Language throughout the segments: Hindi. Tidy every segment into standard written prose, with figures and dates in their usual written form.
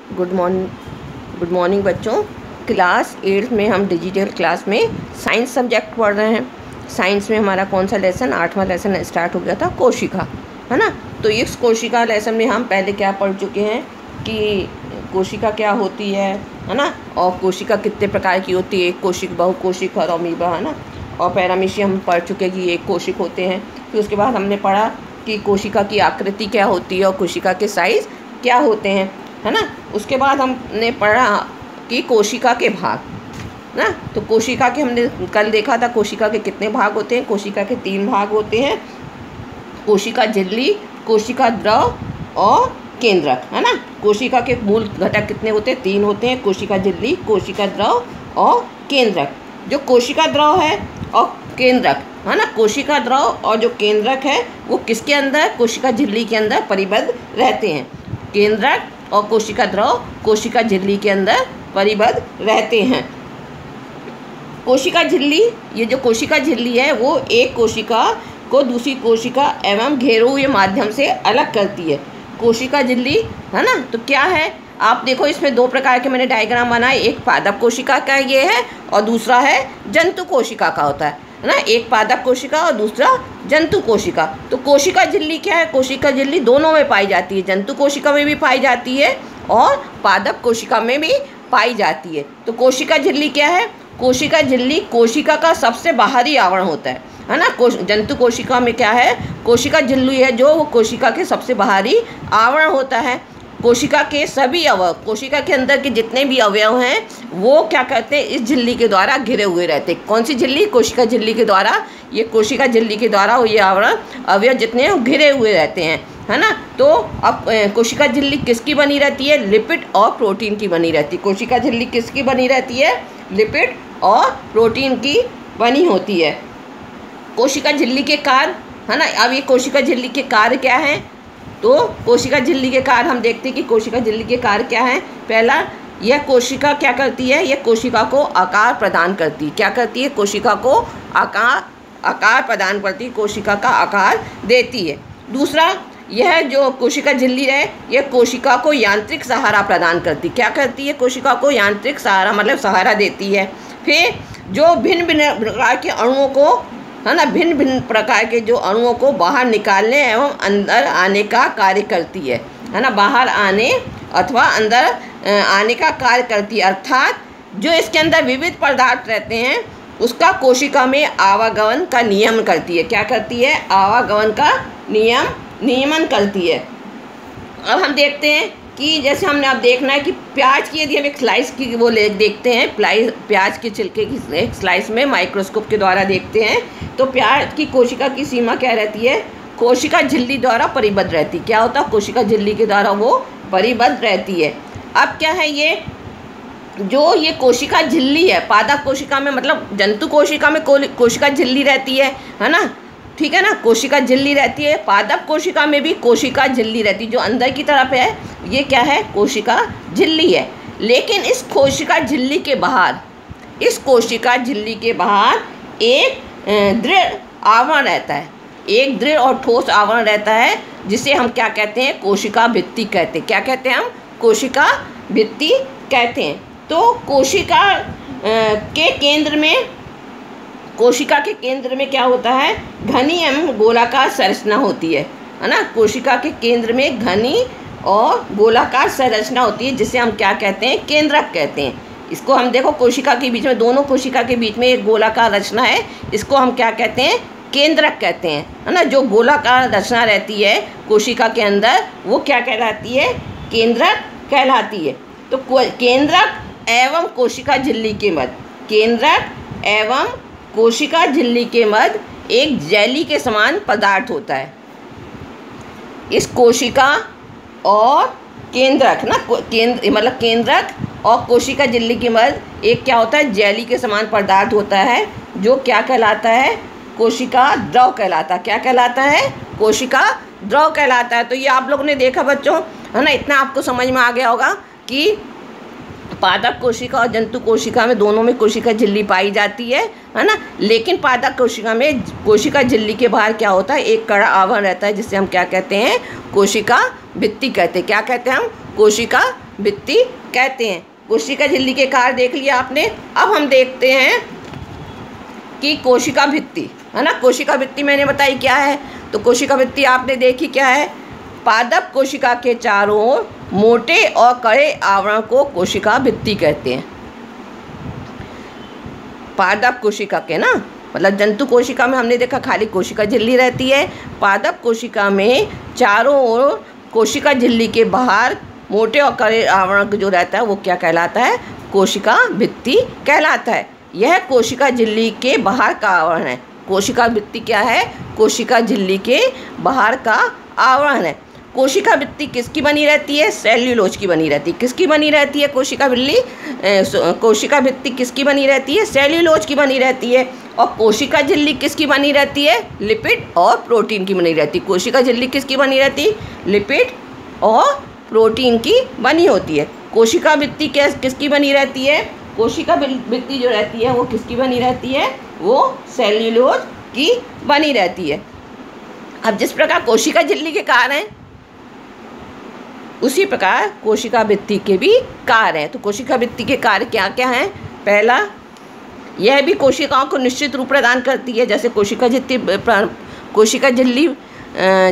गुड मॉर्निंग बच्चों। क्लास 8 में हम डिजिटल क्लास में साइंस सब्जेक्ट पढ़ रहे हैं। साइंस में हमारा कौन सा लेसन, 8वां लेसन स्टार्ट हो गया था, कोशिका, है ना। तो इस कोशिका लेसन में हम पहले क्या पढ़ चुके हैं कि कोशिका क्या होती है ना, और कोशिका कितने प्रकार की होती है, एक कोशिक, बहुकोशिक और अमीबा, है ना। और पैरामीशियम हम पढ़ चुके कि एक कोशिक होते हैं। फिर उसके बाद हमने पढ़ा कि कोशिका की आकृति क्या होती है और कोशिका के साइज़ क्या होते हैं, है ना। उसके बाद हमने पढ़ा कि कोशिका के भाग ना, तो कोशिका के हमने कल देखा था कोशिका के कितने भाग होते हैं। कोशिका के 3 भाग होते हैं, कोशिका झिल्ली, कोशिका द्रव और केंद्रक, है ना। कोशिका के मूल घटक कितने होते हैं? 3 होते हैं, कोशिका झिल्ली, कोशिका द्रव और केंद्रक। जो कोशिका द्रव है और केंद्रक, है ना, कोशिका द्रव और जो केंद्रक है वो किसके अंदर? कोशिका झिल्ली के अंदर परिबद्ध रहते हैं। केंद्रक और कोशिका द्रव कोशिका झिल्ली के अंदर परिबद्ध रहते हैं। कोशिका झिल्ली, ये जो कोशिका झिल्ली है वो एक कोशिका को दूसरी कोशिका एवं घेरे माध्यम से अलग करती है। कोशिका झिल्ली, है ना। तो क्या है, आप देखो इसमें 2 प्रकार के मैंने डायग्राम बनाए, एक पादप कोशिका का ये है और दूसरा है जंतु कोशिका का होता है ना। एक पादप कोशिका और दूसरा जंतु कोशिका। तो कोशिका झिल्ली क्या है? कोशिका झिल्ली दोनों में पाई जाती है, जंतु कोशिका में भी पाई जाती है और पादप कोशिका में भी पाई जाती है। तो कोशिका झिल्ली क्या है? कोशिका झिल्ली कोशिका का सबसे बाहरी आवरण होता है ना। जंतु कोशिका में क्या है? कोशिका झिल्ली है जो वो कोशिका के सबसे बाहरी आवरण होता है। कोशिका के सभी अवयव, कोशिका के अंदर के जितने भी अवयव हैं वो क्या करते हैं? इस झिल्ली के द्वारा घिरे हुए रहते हैं। कौन सी झिल्ली? कोशिका झिल्ली के द्वारा, ये कोशिका झिल्ली के द्वारा ये आवरण अवयव जितने हैं घिरे हुए रहते हैं, है ना। तो अब कोशिका झिल्ली किसकी बनी रहती है? लिपिड और प्रोटीन की बनी रहती है। कोशिका झिल्ली किसकी बनी रहती है? लिपिड और प्रोटीन की बनी होती है। कोशिका झिल्ली के कार्य, है ना। अब ये कोशिका झिल्ली के कार्य क्या हैं? तो कोशिका झिल्ली के कार्य हम देखते हैं कि कोशिका झिल्ली के कार्य क्या हैं। पहला, यह कोशिका क्या करती है? यह कोशिका को आकार प्रदान करती है। क्या करती है? कोशिका को आकार प्रदान करती है, कोशिका का आकार देती है। दूसरा, यह जो कोशिका झिल्ली है यह कोशिका को यांत्रिक सहारा प्रदान करती है। क्या करती है? कोशिका को यांत्रिक सहारा, मतलब सहारा देती है। फिर जो भिन्न भिन्न प्रकार के अणुओं को, है ना, भिन्न भिन्न प्रकार के जो अणुओं को बाहर निकालने एवं अंदर आने का कार्य करती है ना। बाहर आने अथवा अंदर आने का कार्य करती है। अर्थात जो इसके अंदर विविध पदार्थ रहते हैं उसका कोशिका में आवागमन का नियमन करती है। क्या करती है? आवागमन का नियमन करती है। अब हम देखते हैं कि जैसे हमने अब देखना है कि प्याज की, यदि हम एक स्लाइस की वो देखते हैं, प्याज के छिलके की एक स्लाइस में माइक्रोस्कोप के द्वारा देखते हैं, तो प्याज की कोशिका की सीमा क्या रहती है? कोशिका झिल्ली द्वारा परिबद्ध रहती है। क्या होता है? कोशिका झिल्ली के द्वारा वो परिबद्ध रहती है। अब क्या है, ये जो ये कोशिका झिल्ली है, पादप कोशिका में, मतलब जंतु कोशिका में कोशिका झिल्ली रहती है ना, ठीक है ना। कोशिका झिल्ली रहती है, पादप कोशिका में भी कोशिका झिल्ली रहती है। जो अंदर की तरफ है ये क्या है? कोशिका झिल्ली है। लेकिन इस कोशिका झिल्ली के बाहर, इस कोशिका झिल्ली के बाहर एक दृढ़ आवरण रहता है, एक दृढ़ और ठोस आवरण रहता है, जिसे हम क्या कहते हैं? कोशिका भित्ति कहते हैं। क्या कहते हैं हम? कोशिका भित्ति कहते हैं। तो कोशिका के केंद्र में, कोशिका के केंद्र में क्या होता है? घनी एवं गोलाकार संरचना होती है ना। कोशिका के केंद्र में घनी और गोलाकार संरचना होती है, जिसे हम क्या कहते हैं? केंद्रक कहते हैं। इसको हम देखो, कोशिका के बीच में, दोनों कोशिका के बीच में एक गोलाकार रचना है, इसको हम क्या कहते हैं? केंद्रक कहते हैं, है ना। जो गोलाकार रचना रहती है कोशिका के अंदर वो क्या कहलाती है? केंद्रक कहलाती है। तो केंद्रक एवं कोशिका झिल्ली के मध्य, केंद्रक एवं कोशिका झिल्ली के मध्य एक जेली के समान पदार्थ होता है। इस कोशिका और केंद्रक ना, मतलब केंद्रक और कोशिका झिल्ली के मध्य एक क्या होता है? जेली के समान पदार्थ होता है, जो क्या कहलाता है? कोशिका द्रव कहलाता है। क्या कहलाता है? कोशिका द्रव कहलाता है। तो ये आप लोगों ने देखा बच्चों, है ना। इतना आपको समझ में आ गया होगा कि पादप कोशिका और जंतु कोशिका में दोनों में कोशिका झिल्ली पाई जाती है ना। लेकिन पादप कोशिका में कोशिका झिल्ली के बाहर क्या होता है? एक कड़ा आवरण रहता है, जिसे हम क्या कहते हैं? कोशिका भित्ति कहते हैं। क्या कहते हैं हम? कोशिका भित्ति कहते हैं। कोशिका झिल्ली के कार्य देख लिया आपने। अब हम देखते हैं कि कोशिका भित्ति, है ना। कोशिका भित्ति मैंने बताई क्या है, तो कोशिका भित्ति आपने देखी क्या है, पादप कोशिका के चारों ओर मोटे और कड़े आवरण को कोशिका भित्ति कहते हैं। पादप कोशिका के ना, मतलब जंतु कोशिका में हमने देखा खाली कोशिका झिल्ली रहती है। पादप कोशिका में चारों ओर कोशिका झिल्ली के बाहर मोटे और कड़े आवरण जो रहता है वो क्या कहलाता है, कोशिका भित्ति कहलाता है। यह कोशिका झिल्ली के बाहर का आवरण है। कोशिका भित्ति क्या है, कोशिका झिल्ली के बाहर का आवरण है। कोशिका भित्ति किसकी बनी रहती है, सेल्यूलोज की बनी रहती है। किसकी बनी रहती है कोशिका भित्ति किसकी बनी रहती है, सेल्यूलोज की बनी रहती है। और कोशिका झिल्ली किसकी बनी रहती है, लिपिड और प्रोटीन की बनी रहती है। कोशिका झिल्ली किसकी बनी रहती है, लिपिड और प्रोटीन की बनी होती है। कोशिका भित्ति किसकी बनी रहती है, कोशिका भित्ति जो रहती है वो किसकी बनी रहती है, वो सेल्यूलोज की बनी रहती है। अब जिस प्रकार कोशिका झिल्ली के कार्य हैं उसी प्रकार कोशिका भित्ति के भी कार्य हैं। तो कोशिका भित्ति के कार्य क्या क्या हैं, पहला, यह भी कोशिकाओं को निश्चित रूप प्रदान करती है। जैसे कोशिका झिल्ली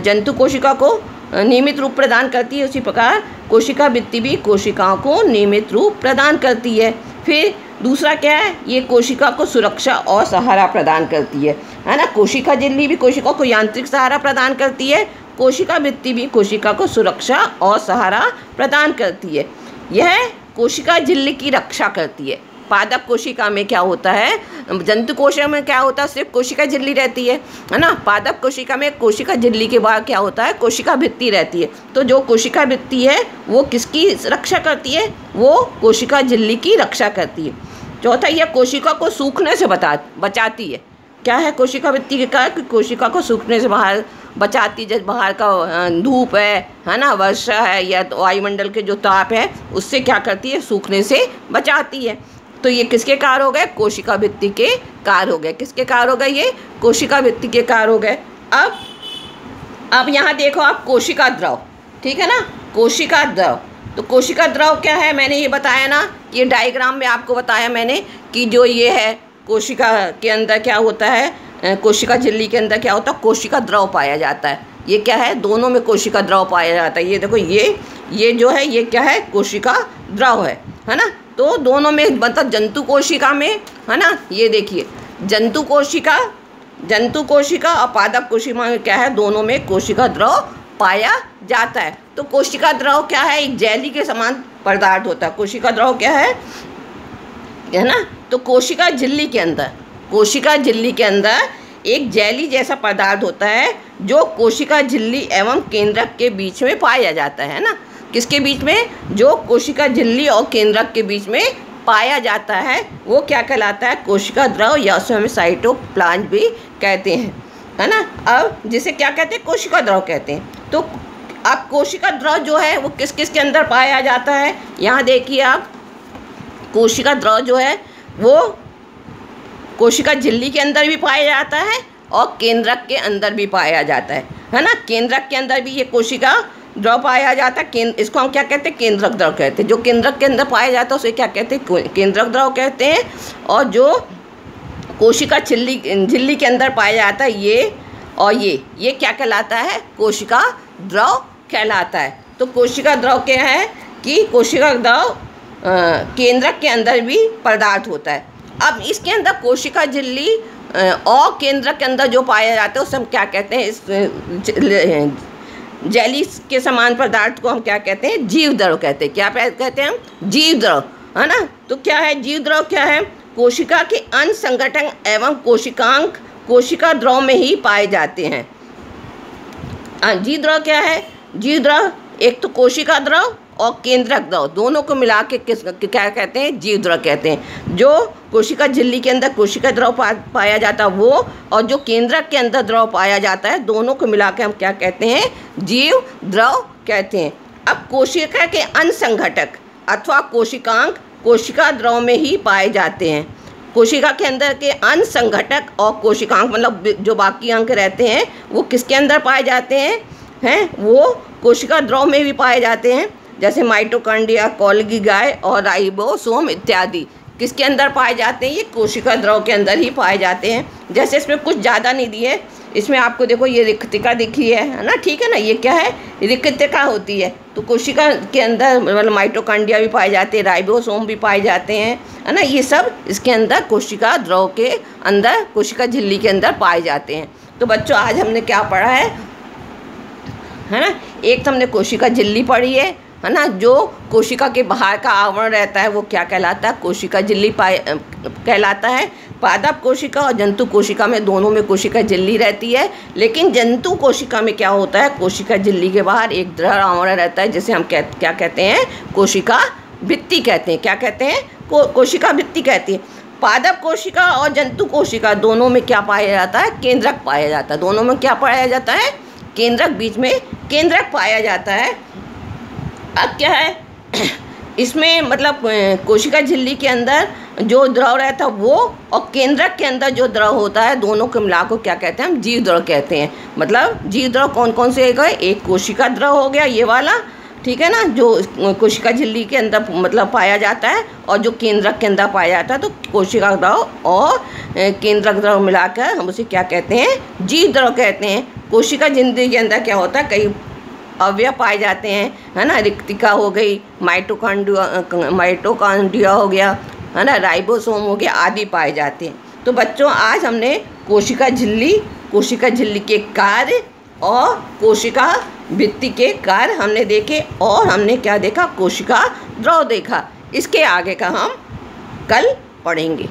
जंतु कोशिका को नियमित रूप प्रदान करती है, उसी प्रकार कोशिका भित्ति भी कोशिकाओं को नियमित रूप प्रदान करती है। फिर दूसरा क्या है, ये कोशिका को सुरक्षा और सहारा प्रदान करती है ना। कोशिका झिल्ली भी कोशिका को यांत्रिक सहारा प्रदान करती है, कोशिका भित्ति भी कोशिका को सुरक्षा और सहारा प्रदान करती है। यह कोशिका झिल्ली की रक्षा करती है। पादप कोशिका में क्या होता है, जंतु कोशिका में क्या होता है, सिर्फ कोशिका झिल्ली रहती है ना। पादप कोशिका में कोशिका झिल्ली के बाद क्या होता है, कोशिका भित्ति रहती है। तो जो कोशिका भित्ति है वो किसकी रक्षा करती है, वो कोशिका झिल्ली की रक्षा करती है। चौथा, यह कोशिका को सूखने से बचाती है। क्या है कोशिका भित्ति के कार्य, कि कोशिका को सूखने से बाहर बचाती, जैसे बाहर का धूप है ना, वर्षा है या वायुमंडल के जो ताप है उससे क्या करती है, सूखने से बचाती है। तो ये किसके कार्य हो गए, कोशिका भित्ति के कार्य हो गए। किसके कार्य हो गए, ये कोशिका भित्ति के कार्य हो गए। अब यहाँ देखो आप कोशिका द्रव, ठीक है ना, कोशिका द्रव। तो कोशिका द्रव क्या है, मैंने ये बताया ना, ये डायग्राम में आपको बताया मैंने कि जो ये है कोशिका के अंदर क्या होता है, कोशिका झिल्ली के अंदर क्या होता है, कोशिका द्रव पाया जाता है। ये क्या है, दोनों में कोशिका द्रव पाया जाता है। ये देखो ये जो है ये क्या है, कोशिका द्रव है ना। तो दोनों में, मतलब जंतु कोशिका में, है ना, ये देखिए जंतु कोशिका और पादप कोशिका में क्या है, दोनों में कोशिका द्रव पाया जाता है। तो कोशिका द्रव क्या है, एक जेली के समान पदार्थ होता है। कोशिका द्रव क्या है ना, तो कोशिका झिल्ली के अंदर एक जेली जैसा पदार्थ होता है जो कोशिका झिल्ली एवं केंद्रक के बीच में पाया जाता है ना। किसके बीच में, जो कोशिका झिल्ली और केंद्रक के बीच में पाया जाता है वो क्या कहलाता है, कोशिका द्रव, या उसे हमें साइटोप्लाज्म भी कहते हैं, है ना। अब जिसे क्या कहते हैं, कोशिका द्रव कहते हैं। तो अब कोशिका द्रव जो है वो किस किस के अंदर पाया जाता है, यहाँ देखिए आप, कोशिका द्रव जो है वो कोशिका झिल्ली के अंदर भी पाया जाता है और केंद्रक के अंदर भी पाया जाता है ना। केंद्रक के अंदर भी ये कोशिका द्रव पाया जाता है। इसको हम क्या कहते हैं, केंद्रक द्रव कहते हैं। जो केंद्रक के अंदर पाया जाता है उसे क्या कहते हैं, केंद्रक द्रव कहते हैं। और जो कोशिका झिल्ली के अंदर पाया जाता है ये क्या कहलाता है, कोशिका द्रव कहलाता है। तो कोशिका द्रव क्या है कि कोशिका द्रव केंद्रक के अंदर भी पदार्थ होता है। अब इसके अंदर कोशिका झिल्ली और केंद्रक के अंदर जो पाया जाता है उसे हम क्या कहते हैं, इस जेली के समान पदार्थ को हम क्या कहते हैं, जीव द्रव कहते हैं। क्या कहते हैं हम, जीव द्रव, है ना। तो क्या है जीव द्रव, क्या है, कोशिका के अन्य संगठन एवं कोशिकांग कोशिका द्रव में ही पाए जाते हैं। जीव द्रव क्या है, जीव द्रव एक तो कोशिका द्रव और केंद्रक द्रव दोनों को मिला के क्या कहते हैं, जीव द्रव कहते हैं। जो कोशिका झिल्ली के अंदर कोशिका द्रव पाया जाता है वो, और जो केंद्रक के अंदर द्रव पाया जाता है, दोनों को मिला के हम क्या कहते हैं, जीव द्रव कहते हैं। अब कोशिका के अन्य संघटक अथवा कोशिकांग कोशिका द्रव में ही पाए जाते हैं। कोशिका के अंदर के अन्य संघटक और कोशिकांग, मतलब जो बाकी अंग रहते हैं वो किसके अंदर पाए जाते हैं, वो कोशिका द्रव में भी पाए जाते हैं। जैसे माइटोकॉन्ड्रिया, गोल्गी गाय और राइबोसोम इत्यादि किसके अंदर पाए जाते हैं? ये कोशिका द्रव के अंदर ही पाए जाते हैं। जैसे इसमें कुछ ज़्यादा नहीं दिए, इसमें आपको देखो ये रिक्तिका दिखी है ना, ठीक है ना, ये क्या है? रिक्तिका होती है। तो कोशिका के अंदर मतलब माइटोकॉन्ड्रिया भी पाए जाते हैं, राइबोसोम भी पाए जाते हैं, है ना, ये सब इसके अंदर कोशिका द्रव के अंदर, कोशिका झिल्ली के अंदर पाए जाते हैं। तो बच्चों आज हमने क्या पढ़ा है ना? एक तो हमने कोशिका झिल्ली पढ़ी है ना, जो कोशिका के बाहर का आवरण रहता है वो क्या कहलाता है? कोशिका झिल्ली कहलाता है। पादप कोशिका और जंतु कोशिका में दोनों में कोशिका झिल्ली रहती है, लेकिन जंतु कोशिका में क्या होता है? कोशिका झिल्ली के बाहर एक दृढ़ आवरण रहता है, जिसे हम क्या कहते हैं? कोशिका भित्ति कहते हैं। क्या कहते हैं? कोशिका भित्ति कहती है। पादप कोशिका और जंतु कोशिका दोनों में क्या पाया जाता है? केंद्रक पाया जाता है। दोनों में क्या पाया जाता है? केंद्रक, बीच में केंद्रक पाया जाता है। अब क्या है इसमें, मतलब कोशिका झिल्ली के अंदर जो द्रव रहता है वो, और केंद्रक के अंदर जो द्रव होता है, दोनों को मिला को क्या कहते हैं? हम जीव द्रव कहते हैं। मतलब जीव द्रव कौन कौन से गए? एक कोशिका द्रव हो गया ये वाला, ठीक है ना, जो कोशिका झिल्ली के अंदर मतलब पाया जाता है, और जो केंद्रक के अंदर पाया जाता है। तो कोशिका द्रव और केंद्रक द्रव मिलाकर हम उसे क्या कहते हैं? जीव द्रव कहते हैं। कोशिका झिल्ली के अंदर क्या होता है? कई अवयव पाए जाते हैं, है ना, रिक्तिका हो गई, माइटोकॉन्ड्रिया हो गया, है ना, राइबोसोम हो गया, आदि पाए जाते हैं। तो बच्चों आज हमने कोशिका झिल्ली के कार्य और कोशिका भित्ति के कार्य हमने देखे, और हमने क्या देखा? कोशिका द्रव देखा। इसके आगे का हम कल पढ़ेंगे।